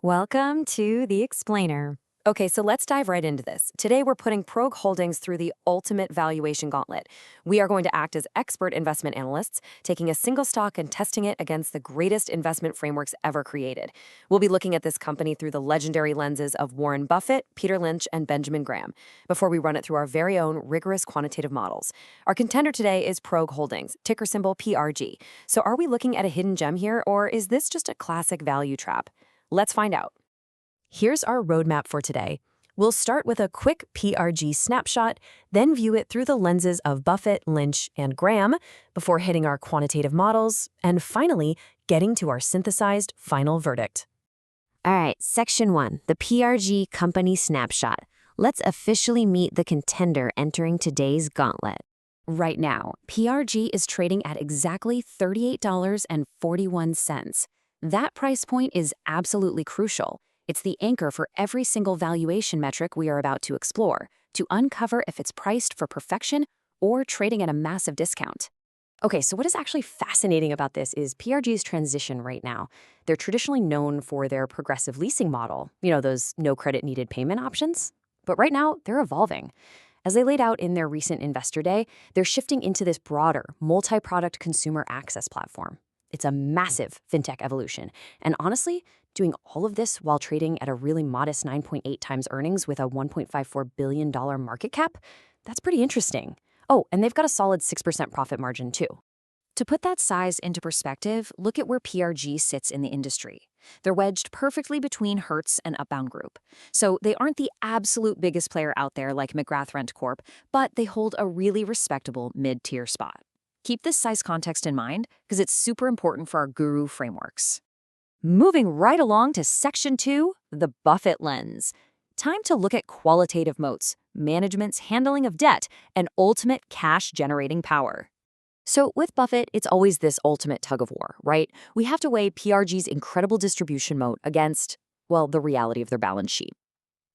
Welcome to The Explainer. Okay, so let's dive right into this. Today, we're putting PROG Holdings through the ultimate valuation gauntlet. We are going to act as expert investment analysts, taking a single stock and testing it against the greatest investment frameworks ever created. We'll be looking at this company through the legendary lenses of Warren Buffett, Peter Lynch, and Benjamin Graham, before we run it through our very own rigorous quantitative models. Our contender today is PROG Holdings, ticker symbol PRG. So are we looking at a hidden gem here, or is this just a classic value trap? Let's find out. Here's our roadmap for today. We'll start with a quick PRG snapshot, then view it through the lenses of Buffett, Lynch, and Graham, before hitting our quantitative models, and finally, getting to our synthesized final verdict. All right, Section 1, the PRG Company Snapshot. Let's officially meet the contender entering today's gauntlet. Right now, PRG is trading at exactly $38.41. That price point is absolutely crucial. It's the anchor for every single valuation metric we are about to explore, to uncover if it's priced for perfection or trading at a massive discount. Okay, so what is actually fascinating about this is PRG's transition right now. They're traditionally known for their progressive leasing model, those no credit needed payment options. But right now, they're evolving. As they laid out in their recent Investor Day, they're shifting into this broader, multi-product consumer access platform. It's a massive fintech evolution. And honestly, doing all of this while trading at a really modest 9.8 times earnings with a $1.54 billion market cap, that's pretty interesting. Oh, and they've got a solid 6% profit margin too. To put that size into perspective, look at where PRG sits in the industry. They're wedged perfectly between Hertz and Upbound Group. So they aren't the absolute biggest player out there like McGrath Rent Corp, but they hold a really respectable mid-tier spot. Keep this size context in mind because it's super important for our guru frameworks. Moving right along to Section 2, the Buffett lens. Time to look at qualitative moats, management's handling of debt, and ultimate cash-generating power. So with Buffett, it's always this ultimate tug of war, right? We have to weigh PRG's incredible distribution moat against, well, the reality of their balance sheet.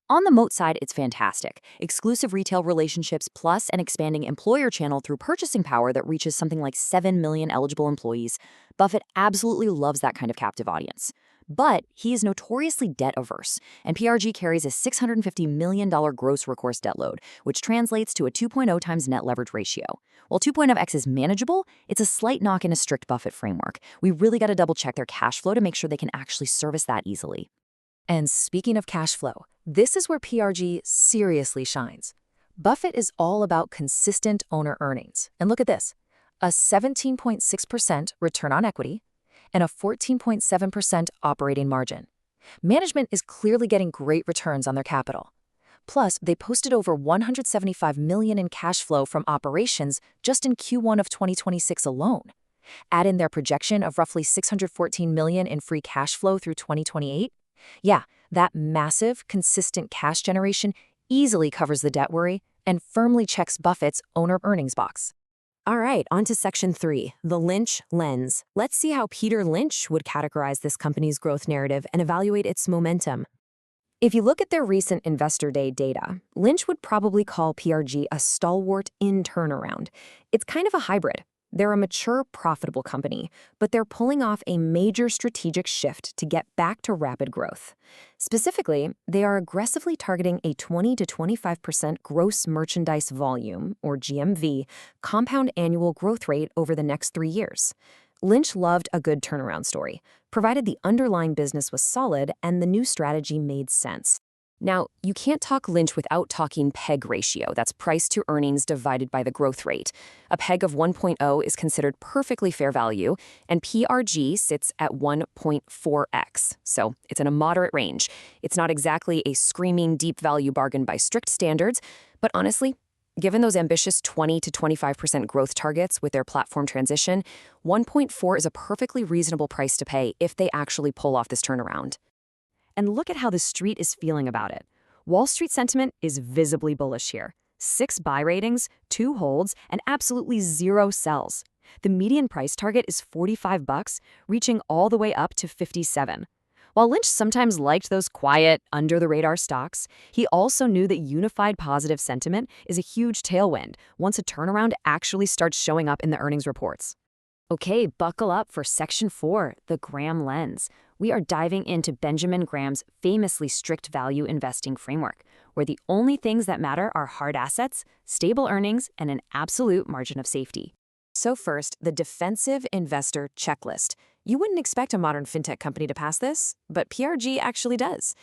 On the moat side, it's fantastic. Exclusive retail relationships plus an expanding employer channel through purchasing power that reaches something like 7 million eligible employees. Buffett absolutely loves that kind of captive audience. But he is notoriously debt-averse, and PRG carries a $650 million gross recourse debt load, which translates to a 2.0 times net leverage ratio. While 2.0x is manageable, it's a slight knock in a strict Buffett framework. We really got to double-check their cash flow to make sure they can actually service that easily. And speaking of cash flow, this is where PRG seriously shines. Buffett is all about consistent owner earnings. And look at this, a 17.6% return on equity and a 14.7% operating margin. Management is clearly getting great returns on their capital. Plus, they posted over $175 million in cash flow from operations just in Q1 of 2026 alone. Add in their projection of roughly $614 million in free cash flow through 2028. Yeah, that massive, consistent cash generation easily covers the debt worry and firmly checks Buffett's owner earnings box. All right, on to Section 3, the Lynch lens. Let's see how Peter Lynch would categorize this company's growth narrative and evaluate its momentum. If you look at their recent Investor Day data, Lynch would probably call PRG a stalwart in turnaround. It's kind of a hybrid. They're a mature, profitable company, but they're pulling off a major strategic shift to get back to rapid growth. Specifically, they are aggressively targeting a 20 to 25% gross merchandise volume, or GMV, compound annual growth rate over the next 3 years. Lynch loved a good turnaround story, provided the underlying business was solid and the new strategy made sense. Now, you can't talk Lynch without talking PEG ratio, that's price to earnings divided by the growth rate. A PEG of 1.0 is considered perfectly fair value, and PRG sits at 1.4x, so it's in a moderate range. It's not exactly a screaming deep value bargain by strict standards, but honestly, given those ambitious 20 to 25% growth targets with their platform transition, 1.4 is a perfectly reasonable price to pay if they actually pull off this turnaround. And look at how the street is feeling about it. Wall Street sentiment is visibly bullish here. 6 buy ratings, 2 holds, and absolutely 0 sells. The median price target is $45, reaching all the way up to $57. While Lynch sometimes liked those quiet, under-the-radar stocks, he also knew that unified positive sentiment is a huge tailwind once a turnaround actually starts showing up in the earnings reports. Okay, buckle up for Section 4, the Graham lens. we are diving into Benjamin Graham's famously strict value investing framework, where the only things that matter are hard assets, stable earnings, and an absolute margin of safety. So first, the defensive investor checklist. You wouldn't expect a modern fintech company to pass this, but PRG actually does.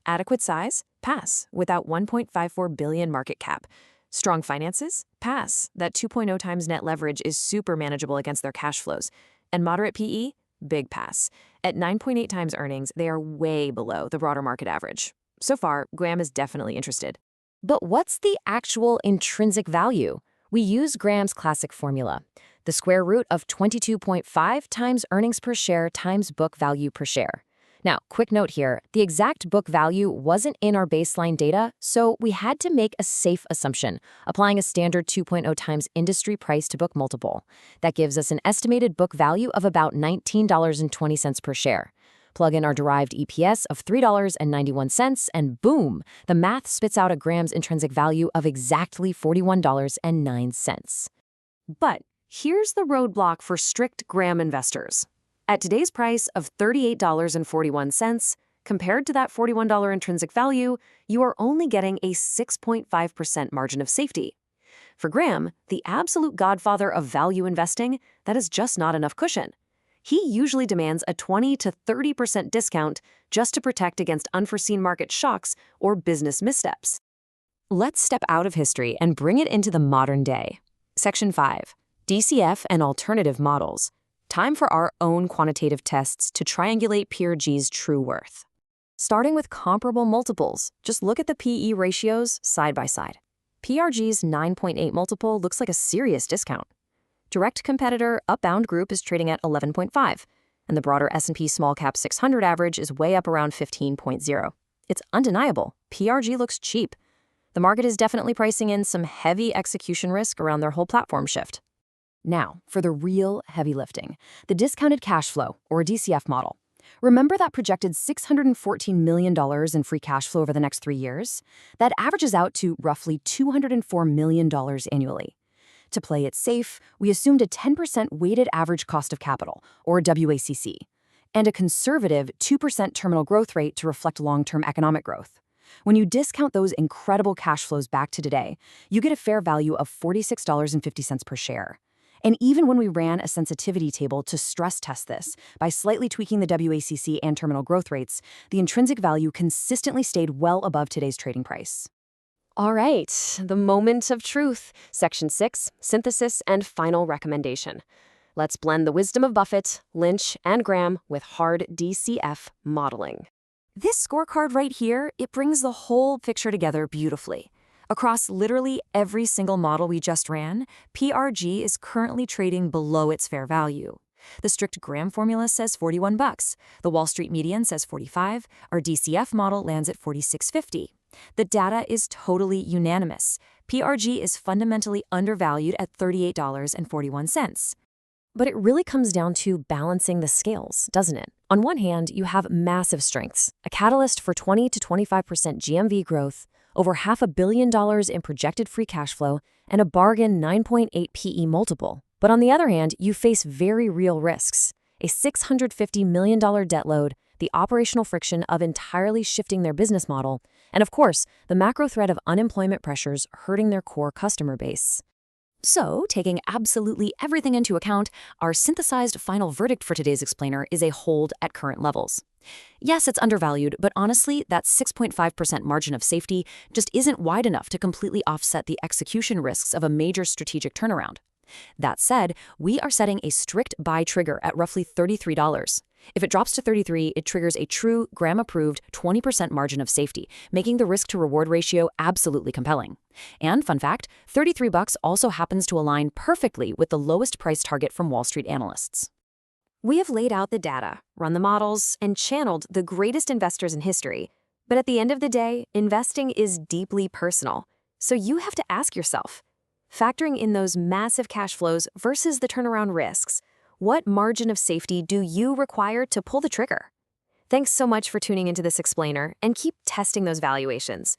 Adequate size? Pass, without 1.54 billion market cap. Strong finances? Pass. That 2.0 times net leverage is super manageable against their cash flows. And moderate PE? Big pass. At 9.8 times earnings, they are way below the broader market average. So far, Graham is definitely interested. But what's the actual intrinsic value? We use Graham's classic formula, the square root of 22.5 times earnings per share times book value per share. Now, quick note here, the exact book value wasn't in our baseline data, so we had to make a safe assumption, applying a standard 2.0 times industry price to book multiple. That gives us an estimated book value of about $19.20 per share. Plug in our derived EPS of $3.91, and boom, the math spits out a Graham's intrinsic value of exactly $41.09. But here's the roadblock for strict Graham investors. At today's price of $38.41, compared to that $41 intrinsic value, you are only getting a 6.5% margin of safety. For Graham, the absolute godfather of value investing, that is just not enough cushion. He usually demands a 20 to 30% discount just to protect against unforeseen market shocks or business missteps. Let's step out of history and bring it into the modern day. Section 5. DCF and alternative models. Time for our own quantitative tests to triangulate PRG's true worth. Starting with comparable multiples, just look at the PE ratios side by side. PRG's 9.8 multiple looks like a serious discount. Direct competitor Upbound Group is trading at 11.5, and the broader S&P Small Cap 600 average is way up around 15.0. It's undeniable. PRG looks cheap. The market is definitely pricing in some heavy execution risk around their whole platform shift. Now, for the real heavy lifting, the discounted cash flow, or DCF model. Remember that projected $614 million in free cash flow over the next 3 years? That averages out to roughly $204 million annually. To play it safe, we assumed a 10% weighted average cost of capital, or WACC, and a conservative 2% terminal growth rate to reflect long-term economic growth. When you discount those incredible cash flows back to today, you get a fair value of $46.50 per share. And even when we ran a sensitivity table to stress test this, by slightly tweaking the WACC and terminal growth rates, the intrinsic value consistently stayed well above today's trading price. All right, the moment of truth. Section 6, synthesis and final recommendation. Let's blend the wisdom of Buffett, Lynch, and Graham with hard DCF modeling. This scorecard right here, it brings the whole picture together beautifully. Across literally every single model we just ran, PRG is currently trading below its fair value. The strict Graham formula says $41. The Wall Street median says $45. Our DCF model lands at $46.50. The data is totally unanimous. PRG is fundamentally undervalued at $38.41. But it really comes down to balancing the scales, doesn't it? On one hand, you have massive strengths, a catalyst for 20 to 25% GMV growth, over $500 million in projected free cash flow, and a bargain 9.8 PE multiple. But on the other hand, you face very real risks, a $650 million debt load, the operational friction of entirely shifting their business model, and of course, the macro threat of unemployment pressures hurting their core customer base. So, taking absolutely everything into account, our synthesized final verdict for today's explainer is a hold at current levels. Yes, it's undervalued, but honestly, that 6.5% margin of safety just isn't wide enough to completely offset the execution risks of a major strategic turnaround. That said, we are setting a strict buy trigger at roughly $33. If it drops to $33, it triggers a true Graham-approved 20% margin of safety, making the risk-to-reward ratio absolutely compelling. And fun fact, $33 also happens to align perfectly with the lowest price target from Wall Street analysts. We have laid out the data, run the models, and channeled the greatest investors in history. But at the end of the day, investing is deeply personal. So you have to ask yourself, factoring in those massive cash flows versus the turnaround risks, what margin of safety do you require to pull the trigger? Thanks so much for tuning into this explainer, and keep testing those valuations.